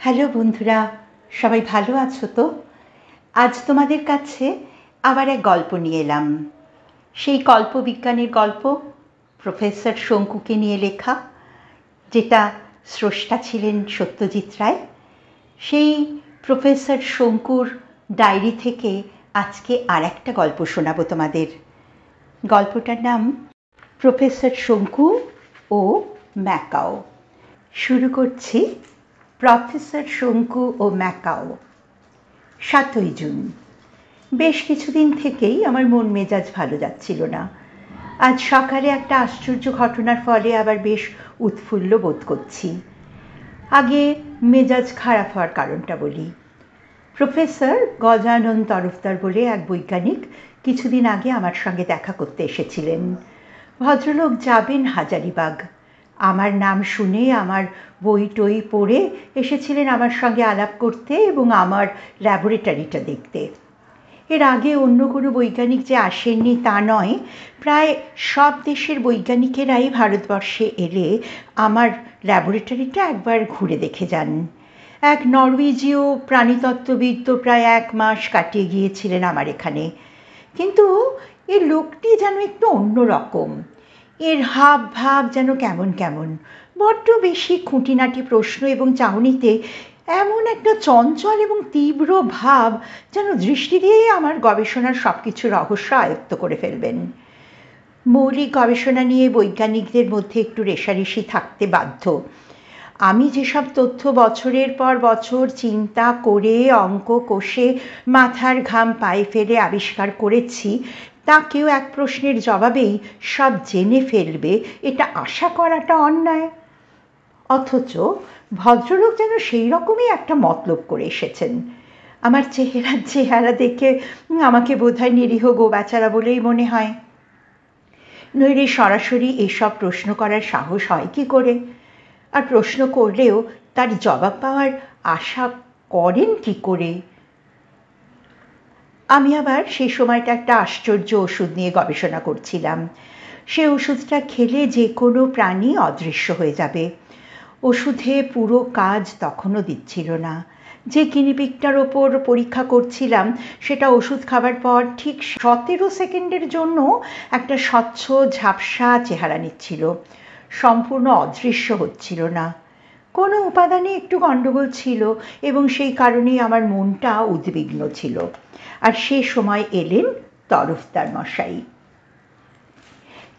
Hello বন্ধুরা, সবাই ভালো আছো তো? আজ তোমাদের কাছে আবার এক গল্প নিয়ে এলাম। সেই কল্পবিজ্ঞানের গল্প, প্রফেসর শঙ্কুকে নিয়ে লেখা, যেটা স্রষ্টা ছিলেন সত্যজিৎ রায়। সেই প্রফেসর শঙ্কুর ডায়েরি থেকে আজকে আর একটা গল্প শোনাবো তোমাদের। গল্পটার নাম প্রফেসর শঙ্কু ও ম্যাকাও। শুরু করছি প্রফেসর শঙ্কু ও ম্যাকাও। ৭ই জুন। বেশ কিছুদিন থেকেই আমার মন মেজাজ ভালো যাচ্ছিল না। আজ সকালে একটা আশ্চর্য ঘটনার ফলে আবার বেশ উৎফুল্ল বোধ করছি। আগে মেজাজ খারাপ হওয়ার কারণটা বলি। প্রফেসর গজানন তরফদার বলে এক বৈজ্ঞানিক কিছুদিন আগে আমার সঙ্গে দেখা করতে এসেছিলেন। ভদ্রলোক যাবেন হাজারিবাগ। আমার নাম শুনে আমার বই টই পড়ে এসেছিলেন আমার সঙ্গে আলাপ করতে এবং আমার ল্যাবরেটরিটা দেখতে। এর আগে অন্য কোনো বৈজ্ঞানিক যে আসেননি তা নয়, প্রায় সব দেশের বৈজ্ঞানিকেরাই ভারতবর্ষে এলে আমার ল্যাবরেটরিটা একবার ঘুরে দেখে যান। এক নরওয়েজীয় প্রাণীতত্ত্ববিদ তো প্রায় ১ মাস কাটিয়ে গিয়েছিলেন আমার এখানে। কিন্তু এ লোকটি যেন একটু অন্যরকম। এর হাব ভাব যেন কেমন কেমন, বড্ড বেশি খুঁটিনাটি প্রশ্ন এবং চাহনিতে এমন একটা চঞ্চল এবং তীব্র ভাব যেন দৃষ্টি দিয়েই আমার গবেষণার সব কিছু রহস্য আয়ত্ত করে ফেলবেন। মৌলিক গবেষণা নিয়ে বৈজ্ঞানিকদের মধ্যে একটু রেষারেষি থাকতে বাধ্য। আমি যেসব তথ্য বছরের পর বছর চিন্তা করে অঙ্ক কষে মাথার ঘাম পায়ে ফেলে আবিষ্কার করেছি, তা কেউ এক প্রশ্নের জবাবেই সব জেনে ফেলবে, এটা আশা করাটা অন্যায়। অথচ ভদ্রলোক যেন সেই রকমই একটা মতলব করে এসেছেন। আমার চেহারা দেখে আমাকে বোধহয় নিরীহ গোবেচারা বলেই মনে হয়। নইলে সরাসরি এসব প্রশ্ন করার সাহস হয় কি করে? আর প্রশ্ন করলেও তার জবাব পাওয়ার আশা করেন কি করে? আমি আবার সেই সময়টা একটা আশ্চর্য ওষুধ নিয়ে গবেষণা করছিলাম। সে ওষুধটা খেলে যে কোনো প্রাণী অদৃশ্য হয়ে যাবে। ওষুধে পুরো কাজ তখনও দিচ্ছিল না। যে গিনিপিগটার ওপর পরীক্ষা করছিলাম সেটা ওষুধ খাবার পর ঠিক ১৭ সেকেন্ডের জন্য একটা স্বচ্ছ ঝাপসা চেহারা নিচ্ছিল, সম্পূর্ণ অদৃশ্য হচ্ছিল না। কোনো উপাদানে একটু গণ্ডগোল ছিল এবং সেই কারণেই আমার মনটা উদ্বিগ্ন ছিল। আর সে সময় এলেন তরফদার মশাই।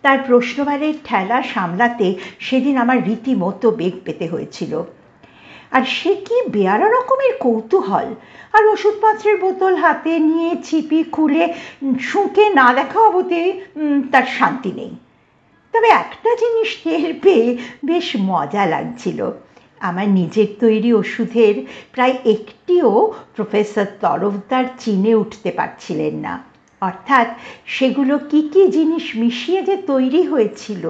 তার প্রশ্নবারের ঠেলা সামলাতে সেদিন আমার রীতিমতো বেগ পেতে হয়েছিল। আর সে কি বেয়ারা রকমের কৌতূহল! আর ওষুধপত্রের বোতল হাতে নিয়ে ছিপি খুলে শুঁকে না দেখা অবধি তার শান্তি নেই। তবে একটা জিনিস টের পেয়ে বেশ মজা লাগছিল। আমার নিজের তৈরি ওষুধের প্রায় একটিও প্রফেসর তরফদার চিনে উঠতে পারছিলেন না। অর্থাৎ সেগুলো কি কি জিনিস মিশিয়ে যে তৈরি হয়েছিল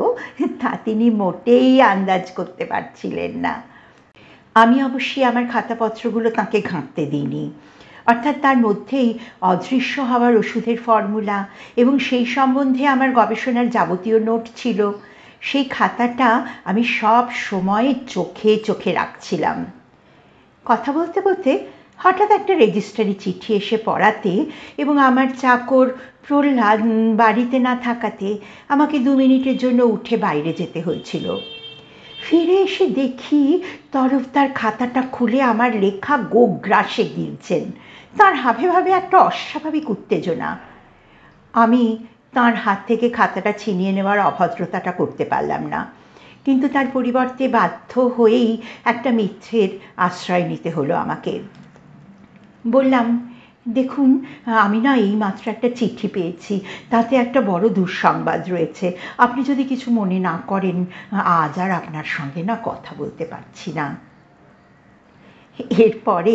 তা তিনি মোটেই আন্দাজ করতে পারছিলেন না। আমি অবশ্যই আমার খাতাপত্রগুলো তাঁকে ঘাঁটতে দিইনি। অর্থাৎ তার মধ্যেই অদৃশ্য হওয়ার ওষুধের ফর্মুলা এবং সেই সম্বন্ধে আমার গবেষণার যাবতীয় নোট ছিল। সেই খাতাটা আমি সব সময় চোখে চোখে রাখছিলাম। কথা বলতে বলতে হঠাৎ একটা রেজিস্ট্রারি চিঠি এসে পড়াতে এবং আমার চাকর প্রহ্লাদ বাড়িতে না থাকাতে আমাকে ২ মিনিটের জন্য উঠে বাইরে যেতে হয়েছিল। ফিরে এসে দেখি তরফদার খাতাটা খুলে আমার লেখা গোগ্রাসে গিলছেন। তাঁর হাবে ভাবে একটা অস্বাভাবিক উত্তেজনা। আমি তাঁর হাত থেকে খাতাটা ছিনিয়ে নেওয়ার অভদ্রতাটা করতে পারলাম না, কিন্তু তার পরিবর্তে বাধ্য হয়েই একটা মিথ্যের আশ্রয় নিতে হলো আমাকে। বললাম, দেখুন, আমি না এইমাত্র একটা চিঠি পেয়েছি, তাতে একটা বড় দুঃসংবাদ রয়েছে। আপনি যদি কিছু মনে না করেন, আজ আর আপনার সঙ্গে না কথা বলতে পারছি না। এরপরে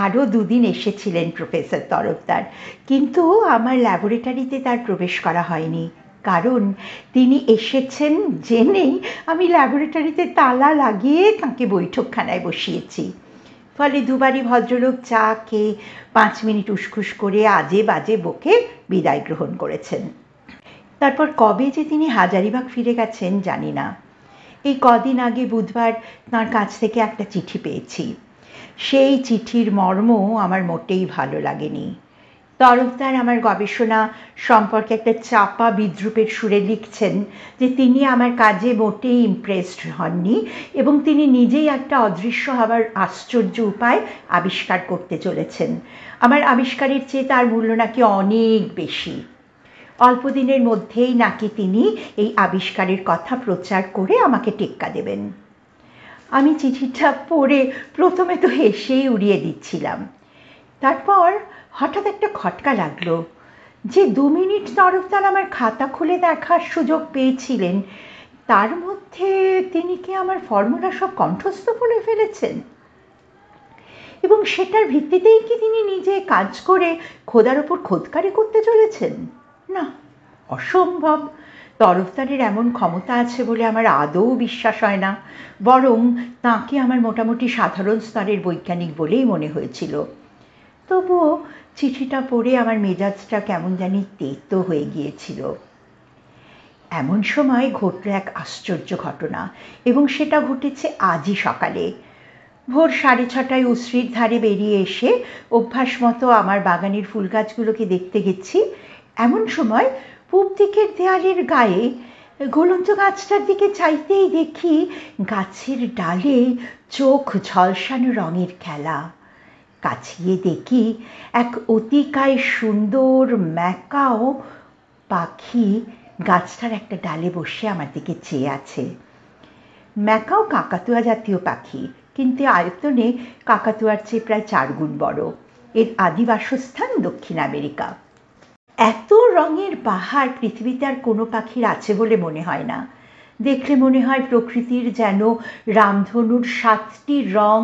আরও ২ দিন এসেছিলেন প্রফেসর তরফদার, কিন্তু আমার ল্যাবরেটরিতে তার প্রবেশ করা হয়নি। কারণ তিনি এসেছেন জেনেই আমি ল্যাবরেটরিতে তালা লাগিয়ে তাঁকে বৈঠকখানায় বসিয়েছি। ফলে দুবারই ভদ্রলোক চা খেয়ে ৫ মিনিট উসখুস করে আজে বাজে বকে বিদায় গ্রহণ করেছেন। তারপর কবে যে তিনি হাজারিবাগ ফিরে গেছেন জানি না। এই কদিন আগে বুধবার তাঁর কাছ থেকে একটা চিঠি পেয়েছি। সেই চিঠির মর্ম আমার মোটেই ভালো লাগেনি। তরফদার আমার গবেষণা সম্পর্কে একটা চাপা বিদ্রূপের সুরে লিখছেন যে তিনি আমার কাজে মোটেই ইমপ্রেসড হননি এবং তিনি নিজেই একটা অদৃশ্য হবার আশ্চর্য উপায় আবিষ্কার করতে চলেছেন। আমার আবিষ্কারের চেয়ে তার মূল্য নাকি অনেক বেশি। অল্প দিনের মধ্যেই নাকি তিনি এই আবিষ্কারের কথা প্রচার করে আমাকে টেক্কা দেবেন। আমি চিঠিটা পড়ে প্রথমে তো হেসেই উড়িয়ে দিচ্ছিলাম। তারপর হঠাৎ একটা খটকা লাগলো যে 2 মিনিট তরফদার আমার খাতা খুলে দেখার সুযোগ পেয়েছিলেন, তার মধ্যে তিনি কি আমার ফর্মুলা সব কণ্ঠস্থ করে ফেলেছেন এবং সেটার ভিত্তিতেই কি তিনি নিজে কাজ করে খোদার ওপর খোদকারি করতে চলেছেন? না, অসম্ভব। তরফদারের এমন ক্ষমতা আছে বলে আমার আদৌ বিশ্বাস হয় না, বরং তাঁকে আমার মোটামুটি সাধারণ স্তরের বৈজ্ঞানিক বলেই মনে হয়েছিল। তবুও চিঠিটা পড়ে আমার মেজাজটা কেমন জানি তেতো হয়ে গিয়েছিল। এমন সময় ঘটল এক আশ্চর্য ঘটনা, এবং সেটা ঘটেছে আজই সকালে। ভোর 6:30টায় উশ্রির ধারে বেরিয়ে এসে অভ্যাস মতো আমার বাগানের ফুল গাছগুলোকে দেখতে গেছি। এমন সময় পূব দিকের দেয়ালের গায়ে গোলঞ্চ গাছটার দিকে চাইতেই দেখি গাছের ডালে চোখ ঝলসানো রঙের খেলা। কাছিয়ে দেখি এক অতিকায় সুন্দর ম্যাকাও পাখি গাছটার একটা ডালে বসে আমার দিকে চেয়ে আছে। ম্যাকাও কাকাতুয়া জাতীয় পাখি, কিন্তু আয়তনে কাকাতুয়ার চেয়ে প্রায় 4 গুণ বড়। এর আদি বাসস্থান দক্ষিণ আমেরিকা। এত রঙের বাহার পৃথিবীতে আর কোনো পাখির আছে বলে মনে হয় না। দেখলে মনে হয় প্রকৃতির যেন রামধনুর 7টি রং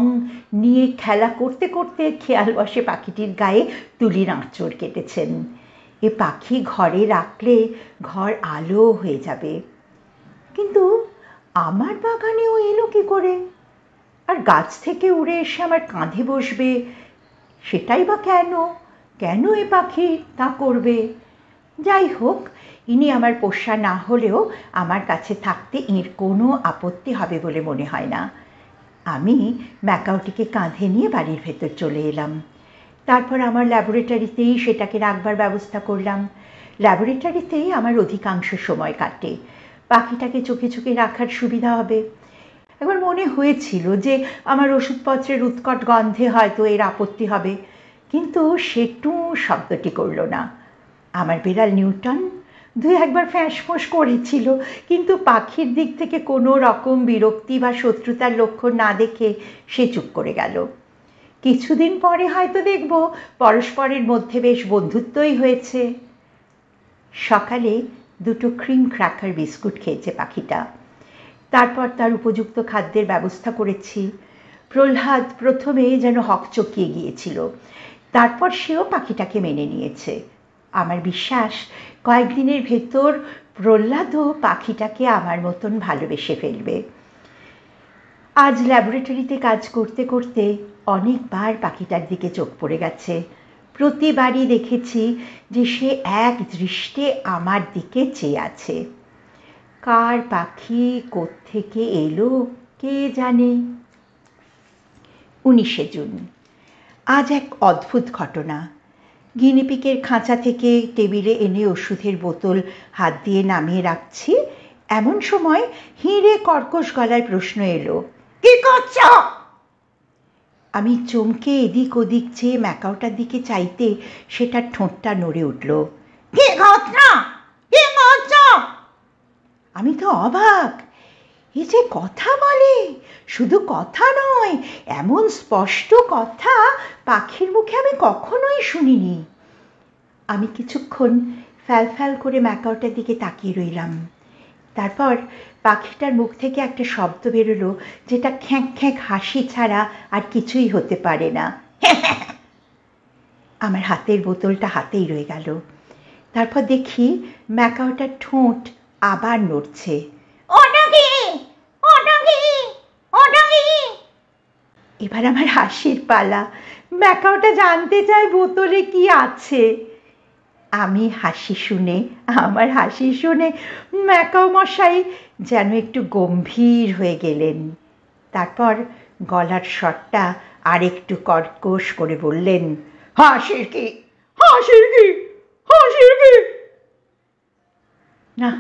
নিয়ে খেলা করতে করতে খেয়াল বসে পাখিটির গায়ে তুলির আঁচড় কেটেছেন। এ পাখি ঘরে রাখলে ঘর আলো হয়ে যাবে। কিন্তু আমার বাগানেও এলো কি করে? আর গাছ থেকে উড়ে এসে আমার কাঁধে বসবে, সেটাই বা কেন? কেন এ পাখি তা করবে? যাই হোক, ইনি আমার পোষা না হলেও আমার কাছে থাকতে এর কোনো আপত্তি হবে বলে মনে হয় না। আমি ম্যাকাওটিকে কাঁধে নিয়ে বাড়ির ভেতর চলে এলাম। তারপর আমার ল্যাবরেটরিতেই সেটাকে রাখবার ব্যবস্থা করলাম। ল্যাবরেটরিতেই আমার অধিকাংশ সময় কাটে। পাখিটাকে চোখে চোখে রাখার সুবিধা হবে। একবার মনে হয়েছিল যে আমার ওষুধপত্রের উৎকট গন্ধে হয়তো এর আপত্তি হবে, কিন্তু সে টু শব্দটি করল না। আমার বিড়াল নিউটন 2-1বার ফ্যাঁস-ফোঁস করেছিল, কিন্তু পাখির দিক থেকে কোনো রকম বিরক্তি বা শত্রুতার লক্ষণ না দেখে সে চুপ করে গেল। কিছুদিন পরে হয়তো দেখব পরস্পরের মধ্যে বেশ বন্ধুত্বই হয়েছে। সকালে 2টো ক্রিম ক্র্যাকার বিস্কুট খেয়েছে পাখিটা। তারপর তার উপযুক্ত খাদ্যের ব্যবস্থা করেছি। প্রহ্লাদ প্রথমে যেন হকচকিয়ে গিয়েছিল, তারপর সেও পাখিটাকে মেনে নিয়েছে। আমার বিশ্বাস কয়েকদিনের ভেতর প্রহ্লাদও পাখিটাকে আমার মতন ভালোবেসে ফেলবে। আজ ল্যাবরেটরিতে কাজ করতে করতে অনেকবার পাখিটার দিকে চোখ পড়ে গেছে। প্রতিবারই দেখেছি যে সে এক দৃষ্টে আমার দিকে চেয়ে আছে। কার পাখি কোত্থেকে এলো কে জানে। 19শে জুন। আজ এক অদ্ভুত ঘটনা। গিনিপিগের খাঁচা থেকে টেবিলে এনে ওষুধের বোতল হাত দিয়ে নামিয়ে রাখছি, এমন সময় হিঁড়ে কর্কশ গলায় প্রশ্ন এলো, কি করছ? আমি চমকে এদিক ওদিক চেয়ে ম্যাকাওটার দিকে চাইতে সেটার ঠোঁটটা নড়ে উঠল। কি করছ? কি করছ? আমি তো অবাক। এ যে কথা বলে, শুধু কথা নয়, এমন স্পষ্ট কথা পাখির মুখে আমি কখনোই শুনিনি। আমি কিছুক্ষণ ফ্যাল ফ্যাল করে ম্যাকাওটার দিকে তাকিয়ে রইলাম। তারপর পাখিটার মুখ থেকে একটা শব্দ বেরোলো, যেটা খ্যাঁক খ্যাঁক হাসি ছাড়া আর কিছুই হতে পারে না। আমার হাতের বোতলটা হাতেই রয়ে গেল। তারপর দেখি ম্যাকাওটার ঠোঁট আবার নড়ছে। এবার আমার হাসির পালা। ম্যাকাওটা জানতে চায় বোতলে কি আছে। আমার হাসি শুনে ম্যাকাও মশাই যেন একটু গম্ভীর হয়ে গেলেন। তারপর গলার স্বরটা আর একটু কর্কশ করে বললেন, হাসির কি, হাসির কি, হাসির কি। না,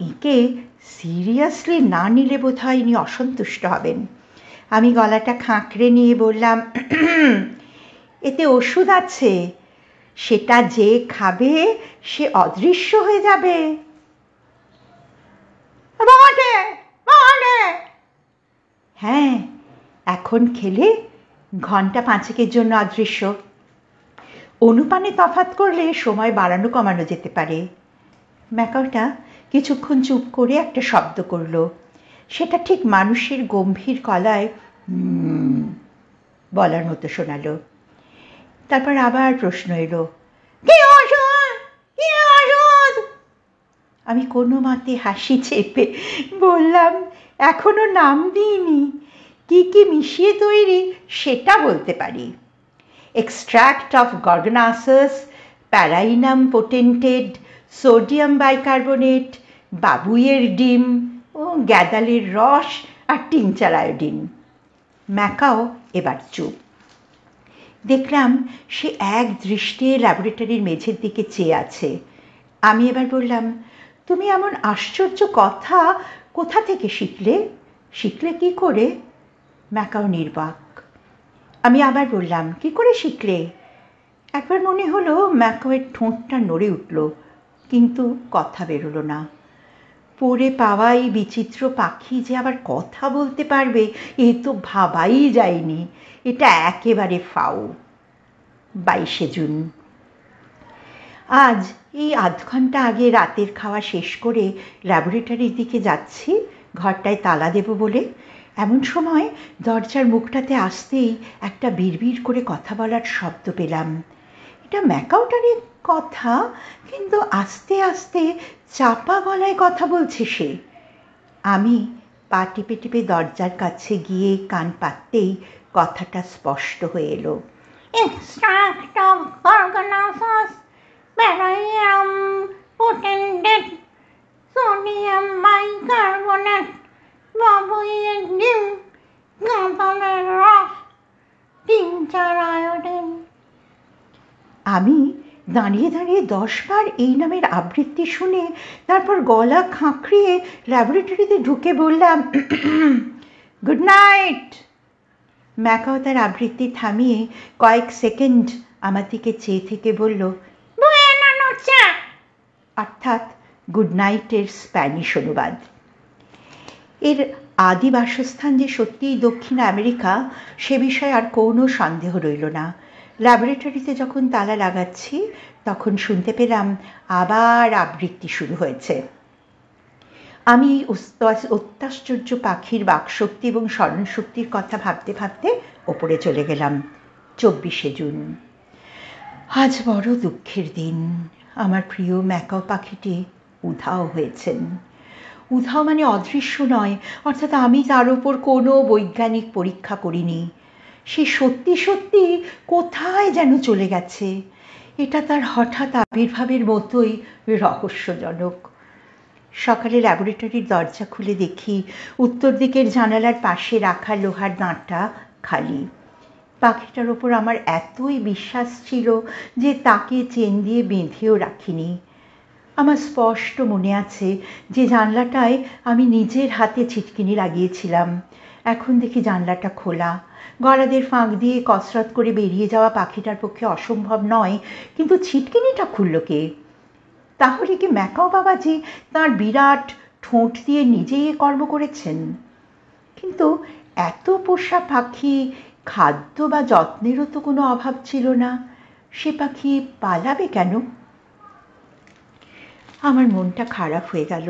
একে সিরিয়াসলি না নিলে বোধ হয় ইনি অসন্তুষ্ট হবেন। আমি গলাটা খাঁকড়ে নিয়ে বললাম, এতে ওষুধ আছে, সেটা যে খাবে সে অদৃশ্য হয়ে যাবে। হ্যাঁ, এখন খেলে ঘন্টা 5 জন্য অদৃশ্য। অনুপানে তফাৎ করলে সময় বাড়ানো কমানো যেতে পারে। ম্যাকাওটা কিছুক্ষণ চুপ করে একটা শব্দ করল, সেটা ঠিক মানুষের গম্ভীর গলায় বলার মতো শোনালো। তারপর আবার প্রশ্ন এলো, কি ওষুধ, কি ওষুধ? আমি কোনো মতে হাসি চেপে বললাম, এখনো নাম দিইনি, কি কি মিশিয়ে তৈরি সেটা বলতে পারি। এক্সট্রাক্ট অফ গর্গনাসাস, প্যারাইনাম পোটেন্টেড, সোডিয়াম বাইকার্বনেট, বাবুইয়ের ডিম ও গ্যাদালের রস আর টিংচার আয়োডিন। ম্যাকাও এবার চুপ। দেখলাম সে এক দৃষ্টে ল্যাবরেটরির মেঝের দিকে চেয়ে আছে। আমি এবার বললাম, তুমি এমন আশ্চর্য কথা কোথা থেকে শিখলে, শিখলে কি করে? ম্যাকাও নির্বাক। আমি আবার বললাম, কি করে শিখলে? একবার মনে হলো ম্যাকাওয়ের ঠোঁটটা নড়ে উঠল, কিন্তু কথা বেরোলো না। পড়ে পাওয়া এই বিচিত্র পাখি যে আবার কথা বলতে পারবে এ তো ভাবাই যায়নি। এটা একেবারে ফাউ। 22শে জুন। আজ এই আধ ঘন্টা আগে রাতের খাওয়া শেষ করে ল্যাবরেটরির দিকে যাচ্ছি ঘরটায় তালা দেব বলে। এমন সময় দরজার মুখটাতে আসতেই একটা বিড়বিড় করে কথা বলার শব্দ পেলাম। এটা ম্যাকাওটারই কথা, কিন্তু আস্তে আস্তে চাপা গলায় কথা বলছে সে। আমি পা টিপে টিপে দরজার কাছে গিয়ে কান পাততেই কথাটা স্পষ্ট হয়ে এলো। এক্সট্রাক্ট অফ অর্গানাসাস, প্যারাইনাম পোটেন্টেড, সোডিয়াম বাইকার্বনেট, বাবুইয়ের ডিম, গ্যাদালের রস, টিংচার আয়োডিন। আমি দাঁড়িয়ে দাঁড়িয়ে 10 বার এই নামের আবৃত্তি শুনে তারপর গলা খাঁকড়িয়ে ল্যাবরেটরিতে ঢুকে বললাম, গুড নাইট। ম্যাকাও তার আবৃত্তি থামিয়ে কয়েক সেকেন্ড আমার দিকে চেয়ে থেকে বলল, বুয়েনা নোচে, অর্থাৎ গুড নাইটের স্প্যানিশ অনুবাদ। এর আদি বাসস্থান যে সত্যিই দক্ষিণ আমেরিকা সে বিষয়ে আর কোনো সন্দেহ রইল না। ল্যাবরেটরিতে যখন তালা লাগাচ্ছি তখন শুনতে পেলাম আবার আবৃত্তি শুরু হয়েছে। আমি অত্যাশ্চর্য পাখির বাকশক্তি এবং স্মরণশক্তির কথা ভাবতে ভাবতে ওপরে চলে গেলাম। 24শে জুন। আজ বড় দুঃখের দিন। আমার প্রিয় ম্যাকাও পাখিটি উধাও হয়েছেন। উধাও মানে অদৃশ্য নয়, অর্থাৎ আমি তার ওপর কোনো বৈজ্ঞানিক পরীক্ষা করিনি। সে সত্যি সত্যি কোথায় যেন চলে গেছে। এটা তার হঠাৎ আবির্ভাবের মতোই রহস্যজনক। সকালে ল্যাবরেটরির দরজা খুলে দেখি উত্তর দিকের জানালার পাশে রাখা লোহার দাঁড়টা খালি। পাখিটার ওপর আমার এতই বিশ্বাস ছিল যে তাকে চেন দিয়ে বেঁধেও রাখিনি। আমার স্পষ্ট মনে আছে যে জানলাটায় আমি নিজের হাতে ছিটকিনি লাগিয়েছিলাম। এখন দেখি জানলাটা খোলা। গলাদের ফাঁক দিয়ে কসরত করে বেরিয়ে যাওয়া পাখিটার পক্ষে অসম্ভব নয়, কিন্তু ছিটকিনিটা খুলল কে? তাহলে কি ম্যাকাও বাবাজি তাঁর বিরাট ঠোঁট দিয়ে নিজেই এ কর্ম করেছেন? কিন্তু এত পোষা পাখি, খাদ্য বা যত্নেরও তো কোনো অভাব ছিল না। সে পাখি পালাবে কেন? আমার মনটা খারাপ হয়ে গেল।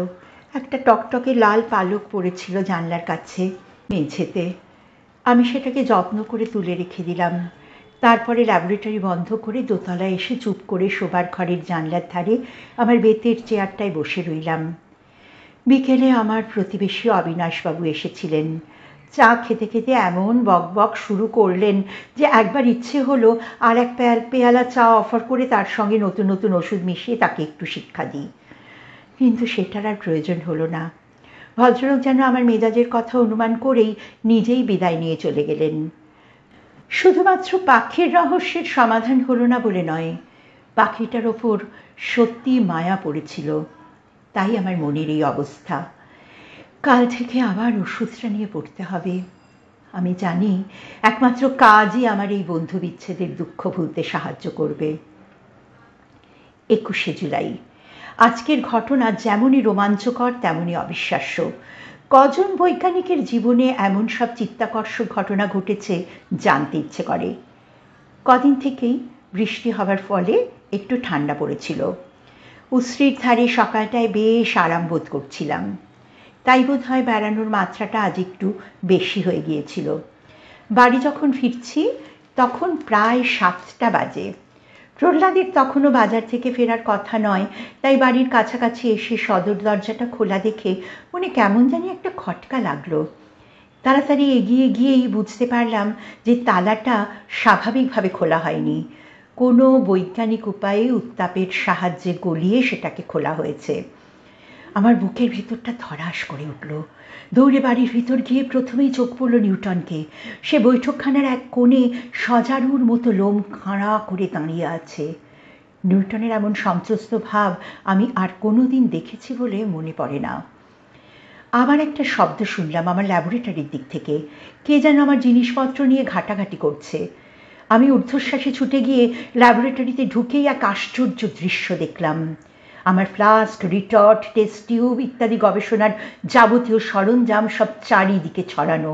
একটা টকটকে লাল পালক পড়েছিল জানলার কাছে মেঝেতে। আমি সেটাকে যত্ন করে তুলে রেখে দিলাম। তারপরে ল্যাবরেটরি বন্ধ করে দোতলায় এসে চুপ করে শোবার ঘরের জানলার ধারে আমার বেতের চেয়ারটায় বসে রইলাম। বিকেলে আমার প্রতিবেশী অবিনাশবাবু এসেছিলেন। চা খেতে খেতে এমন বকবক শুরু করলেন যে একবার ইচ্ছে হলো আর এক পেয়ালা চা অফার করে তার সঙ্গে নতুন নতুন ওষুধ মিশিয়ে তাকে একটু শিক্ষা দিই, কিন্তু সেটার আর প্রয়োজন হলো না। ভদ্রলোক যেন আমার মেজাজের কথা অনুমান করেই নিজেই বিদায় নিয়ে চলে গেলেন। শুধুমাত্র পাখির রহস্যের সমাধান হলো না বলে নয়, পাখিটার ওপর সত্যি মায়া পড়েছিল, তাই আমার মনের এই অবস্থা। কাল থেকে আবার ওষুধটা নিয়ে পড়তে হবে। আমি জানি একমাত্র কাজই আমার এই বন্ধু বিচ্ছেদের দুঃখ ভুলতে সাহায্য করবে। 21শে জুলাই। আজকের ঘটনা যেমনই রোমাঞ্চকর তেমনই অবিশ্বাস্য। কজন বৈজ্ঞানিকের জীবনে এমন সব চিত্তাকর্ষক ঘটনা ঘটেছে জানতে ইচ্ছে করে। কদিন থেকেই বৃষ্টি হবার ফলে একটু ঠান্ডা পড়েছিল। উশ্রির ধারে সকালটায় বেশ আরাম বোধ করছিলাম, তাই বোধ হয় বেড়ানোর মাত্রাটা আজ একটু বেশি হয়ে গিয়েছিল। বাড়ি যখন ফিরছি তখন প্রায় 7টা বাজে। প্রহ্লাদের তখনও বাজার থেকে ফেরার কথা নয়, তাই বাড়ির কাছাকাছি এসে সদর দরজাটা খোলা দেখে মনে কেমন জানি একটা খটকা লাগলো। তাড়াতাড়ি এগিয়ে গিয়েই বুঝতে পারলাম যে তালাটা স্বাভাবিকভাবে খোলা হয়নি, কোনো বৈজ্ঞানিক উপায়ে উত্তাপের সাহায্যে গলিয়ে সেটাকে খোলা হয়েছে। আমার বুকের ভিতরটা ধড়াস করে উঠল। দৌড়ে বাড়ির ভিতর গিয়ে প্রথমেই চোখ পড়ল নিউটনকে। সে বৈঠকখানার এক কোণে সজারুর মতো লোম খাঁড়া করে দাঁড়িয়ে আছে। নিউটনের এমন সন্ত্রস্ত ভাব আমি আর কোনোদিন দেখেছি বলে মনে পড়ে না। আবার একটা শব্দ শুনলাম আমার ল্যাবরেটরির দিক থেকে। কে যেন আমার জিনিসপত্র নিয়ে ঘাটাঘাটি করছে। আমি ঊর্ধ্বশ্বাসে ছুটে গিয়ে ল্যাবরেটরিতে ঢুকেই এক আশ্চর্য দৃশ্য দেখলাম। আমার ফ্লাস্ক, রিটর্ট, টেস্ট টিউব ইত্যাদি গবেষণার যাবতীয় সরঞ্জাম সব চারিদিকে ছড়ানো,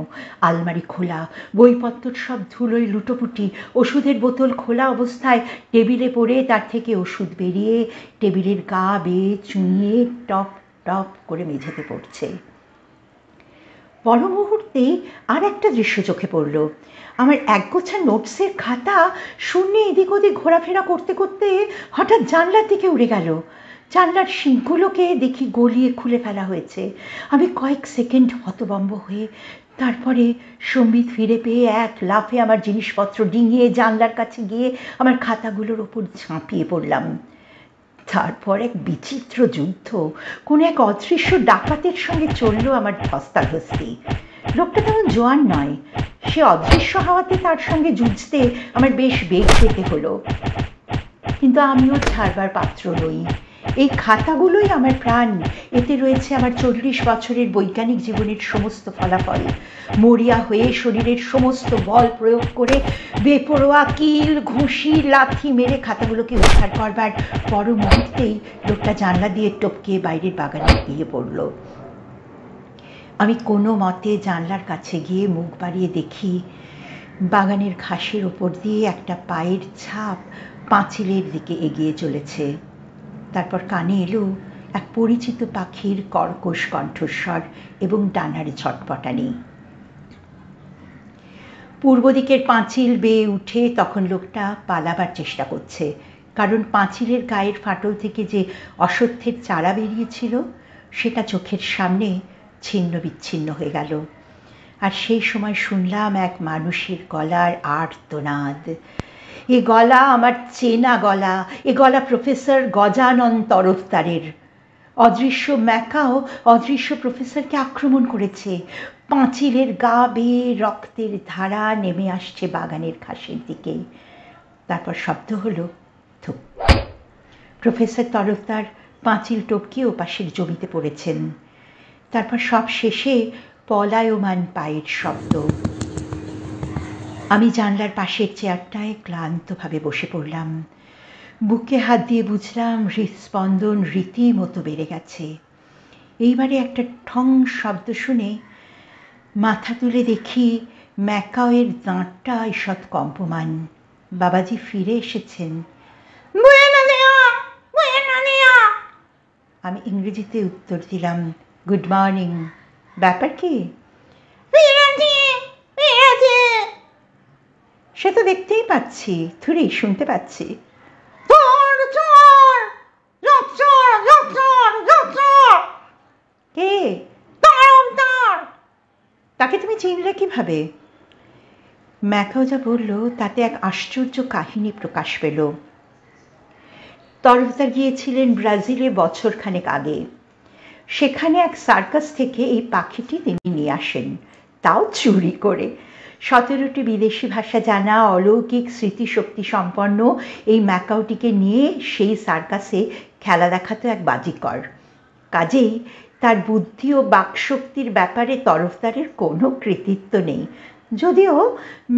আলমারি খোলা, বইপত্র সব ধুলোয় লুটোপুটি, ওষুধের বোতল খোলা অবস্থায় টেবিলে পড়ে তার থেকে ওষুধ বেরিয়ে টেবিলের গা বেয়ে চুঁইয়ে টপ টপ করে মেঝেতে পড়ছে। পর মুহূর্তেই আর একটা দৃশ্য চোখে পড়ল। আমার একগোছা নোটসের খাতা শূন্যে এদিক ওদিক ঘোরাফেরা করতে করতে হঠাৎ জানলার দিকে উড়ে গেল। জানলার শিকগুলোকে দেখি গলিয়ে খুলে ফেলা হয়েছে। আমি কয়েক সেকেন্ড হতভম্ব হয়ে তারপরে সম্বিত ফিরে পেয়ে এক লাফে আমার জিনিসপত্র ডিঙিয়ে জানলার কাছে গিয়ে আমার খাতাগুলোর ওপর ঝাঁপিয়ে পড়লাম। তারপর এক বিচিত্র যুদ্ধ কোন এক অদৃশ্য ডাকাতের সঙ্গে চলল আমার ধস্তাধস্তি। লোকটা তেমন জোয়ান নয়, সে অদৃশ্য হওয়াতে তার সঙ্গে যুঝতে আমার বেশ বেগ পেতে হলো, কিন্তু আমিও ছাড়বার পাত্র নই। এই খাতাগুলোই আমার প্রাণ। এতে রয়েছে আমার 40 বছরের বৈজ্ঞানিক জীবনের সমস্ত ফলাফল। মরিয়া হয়ে শরীরের সমস্ত বল প্রয়োগ করে বেপরোয়া কিল, ঘুষি, লাথি মেরে খাতাগুলোকে উদ্ধার করবার পর মুহূর্তেই লোকটা জানলা দিয়ে টপকে বাইরের বাগানে গিয়ে পড়ল। আমি কোনো মতে জানলার কাছে গিয়ে মুখ বাড়িয়ে দেখি বাগানের ঘাসের ওপর দিয়ে একটা পায়ের ছাপ পাঁচিলের দিকে এগিয়ে চলেছে। তারপর কানে এলো এক পরিচিত পাখির কর্কশ কণ্ঠস্বর এবং ডানার ঝটপটানি। পূর্ব দিকের পাঁচিল বেয়ে উঠে তখন লোকটা পালাবার চেষ্টা করছে, কারণ পাঁচিলের গায়ের ফাটল থেকে যে অশ্বত্থের চারা বেরিয়েছিল সেটা চোখের সামনে ছিন্ন বিচ্ছিন্ন হয়ে গেল। আর সেই সময় শুনলাম এক মানুষের গলার আর্তনাদ। এ গলা আমার চেনা গলা, এ গলা প্রফেসর গজানন তরফদারের। অদৃশ্য ম্যাকাও অদৃশ্য প্রফেসরকে আক্রমণ করেছে। পাঁচিলের গা বেয়ে রক্তের ধারা নেমে আসছে বাগানের ঘাসের দিকে। তারপর শব্দ হলো ধুপ। প্রফেসর তরফদার পাঁচিল টপকে ওপাশের জমিতে পড়েছেন। তারপর সব শেষে পলায়মান পায়ের শব্দ। আমি জানলার পাশের চেয়ারটায় ক্লান্তভাবে বসে পড়লাম। বুকে হাত দিয়ে বুঝলাম হৃদস্পন্দন রীতিমতো বেড়ে গেছে। এইবারে একটা ঠং শব্দ শুনে মাথা তুলে দেখি ম্যাকাওয়ের দাঁতটা ঈষৎ কম্পমান। বাবাজি ফিরে এসেছেন। আমি ইংরেজিতে উত্তর দিলাম, গুড মর্নিং। ব্যাপার কি? সে তো দেখতেই পাচ্ছি, থুড়ি শুনতে পাচ্ছি। কে? তাকে তুমি চিনলে কিভাবে? ম্যাকাও যা বলল তাতে এক আশ্চর্য কাহিনী প্রকাশ পেল। তরফদার গিয়েছিলেন ব্রাজিলে বছরখানেক আগে। সেখানে এক সার্কাস থেকে এই পাখিটি তিনি নিয়ে আসেন, তাও চুরি করে। 17টি বিদেশি ভাষা জানা অলৌকিক স্মৃতিশক্তি সম্পন্ন এই ম্যাকাওটিকে নিয়ে সেই সার্কাসে খেলা দেখাতো এক বাজিকর। কাজেই তার বুদ্ধি ও বাকশক্তির ব্যাপারে তরফদারের কোনো কৃতিত্ব নেই, যদিও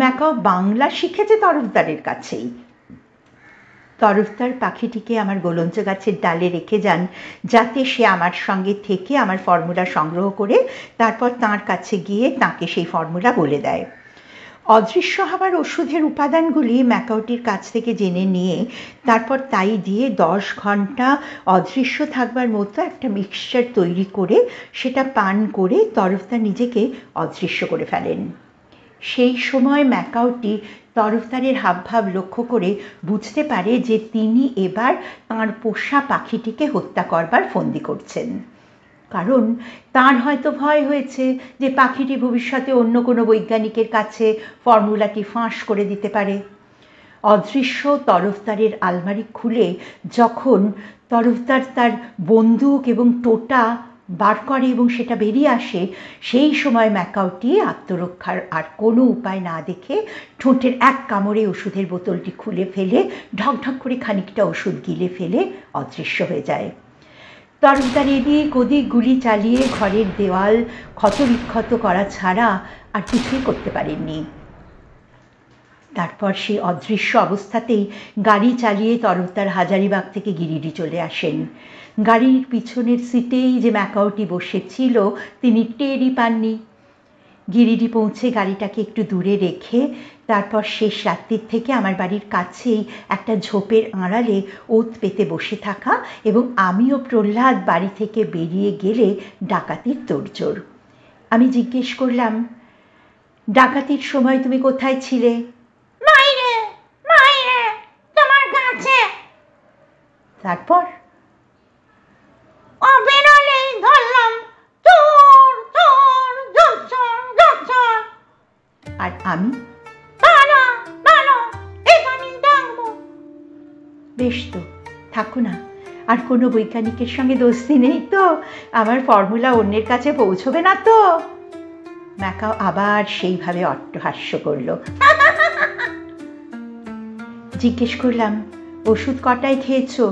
ম্যাকাও বাংলা শিখেছে তরফদারের কাছেই। তরফদার পাখিটিকে আমার গোলঞ্চ গাছের ডালে রেখে যান, যাতে সে আমার সঙ্গে থেকে আমার ফর্মুলা সংগ্রহ করে তারপর তাঁর কাছে গিয়ে তাঁকে সেই ফর্মুলা বলে দেয়। অদৃশ্য হবার ওষুধের উপাদানগুলি ম্যাকাওটির কাছ থেকে জেনে নিয়ে তারপর তাই দিয়ে 10 ঘন্টা অদৃশ্য থাকবার মতো একটা মিক্সচার তৈরি করে সেটা পান করে তরফদার নিজেকে অদৃশ্য করে ফেলেন। সেই সময় ম্যাকাওটি তরফদারের হাবভাব লক্ষ্য করে বুঝতে পারে যে তিনি এবার তাঁর পোষা পাখিটিকে হত্যা করবার ফন্দি করছেন। কারণ তার হয়তো ভয় হয়েছে যে পাখিটি ভবিষ্যতে অন্য কোনো বৈজ্ঞানিকের কাছে ফর্মুলাটি ফাঁস করে দিতে পারে। অদৃশ্য তরফদারের আলমারি খুলে যখন তরফদার তার বন্দুক এবং টোটা বার করে এবং সেটা বেরিয়ে আসে, সেই সময় ম্যাকাওটি আত্মরক্ষার আর কোনো উপায় না দেখে ঠোঁটের এক কামড়ে ওষুধের বোতলটি খুলে ফেলে ঢকঢক করে খানিকটা ওষুধ গিলে ফেলে অদৃশ্য হয়ে যায়। তরফদার এদিক ওদিক গুলি চালিয়ে ঘরের দেওয়াল ক্ষতবিক্ষত করা ছাড়া আর কিছুই করতে পারেননি। তারপর সেই অদৃশ্য অবস্থাতেই গাড়ি চালিয়ে তরফদার হাজারিবাগ থেকে গিরিডি চলে আসেন। গাড়ির পিছনের সিটেই যে ম্যাকাওটি বসেছিল তিনি টেরই পাননি। গিরিডি পৌঁছে গাড়িটাকে একটু দূরে রেখে তারপর শেষ রাত্রির থেকে আমার বাড়ির কাছেই একটা ঝোপের আড়ালে ওত পেতে বসে থাকা এবং আমিও প্রহ্লাদ বাড়ি থেকে বেরিয়ে গেলে ডাকাতির তোড়জোড়। আমি জিজ্ঞেস করলাম, ডাকাতির সময় তুমি কোথায় ছিলে? বাইরে বাইরে তোমার কাছে। তারপর? ও বেরোলেই ধরলাম চোর চোর চোর চোর। আর আমি? ভালো ভালো, এখানেই থাকবো। বেশ তো, থাকো না। আর কোনো বৈজ্ঞানিকের সঙ্গে দোস্তি নেই তো? আমার ফর্মুলা অন্যের কাছে পৌঁছবে না তো? ম্যাকাও আবার সেইভাবে অট্টহাস্য করল। জিজ্ঞেস করলাম, ওষুধ কটায় খেয়েছো?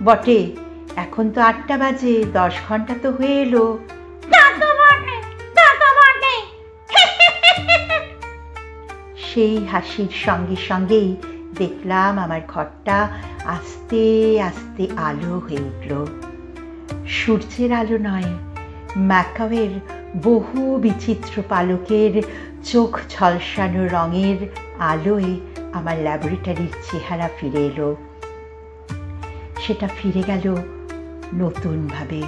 বটে, এখন তো 8টা বাজে, 10 ঘন্টা তো হয়ে এলো। সেই হাসির সঙ্গে সঙ্গেই দেখলাম আমার ঘরটা আস্তে আস্তে আলো হয়ে উঠল। সূর্যের আলো নয়, ম্যাকাওয়ের বহু বিচিত্র পালকের চোখ ঝলসানো রঙের আলোয় আমার ল্যাবরেটরির চেহারা ফিরে এলো। সেটা ফিরে গেল নতুনভাবে।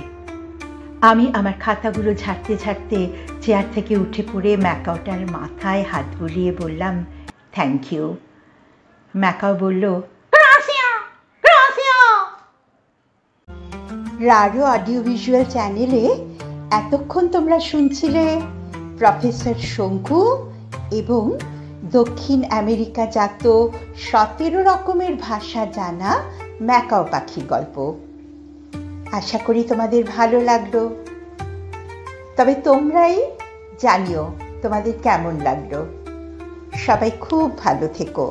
আমি আমার খাতাগুলো ঝাড়তে ঝাড়তে চেয়ার থেকে উঠে পড়ে ম্যাকাওটার মাথায় হাত বুলিয়ে বললাম, থ্যাংক ইউ। ম্যাকাও বলল, রারো অডিও ভিজুয়াল চ্যানেলে এতক্ষণ তোমরা শুনছিলে প্রফেসর শঙ্কু এবং দক্ষিণ আমেরিকা জাত 17 রকমের ভাষা জানা ম্যাকাও পাখির গল্প। আশা করি তোমাদের ভালো লাগলো। তবে তোমরাই জানিও তোমাদের কেমন লাগলো। সবাই খুব ভালো থেকো।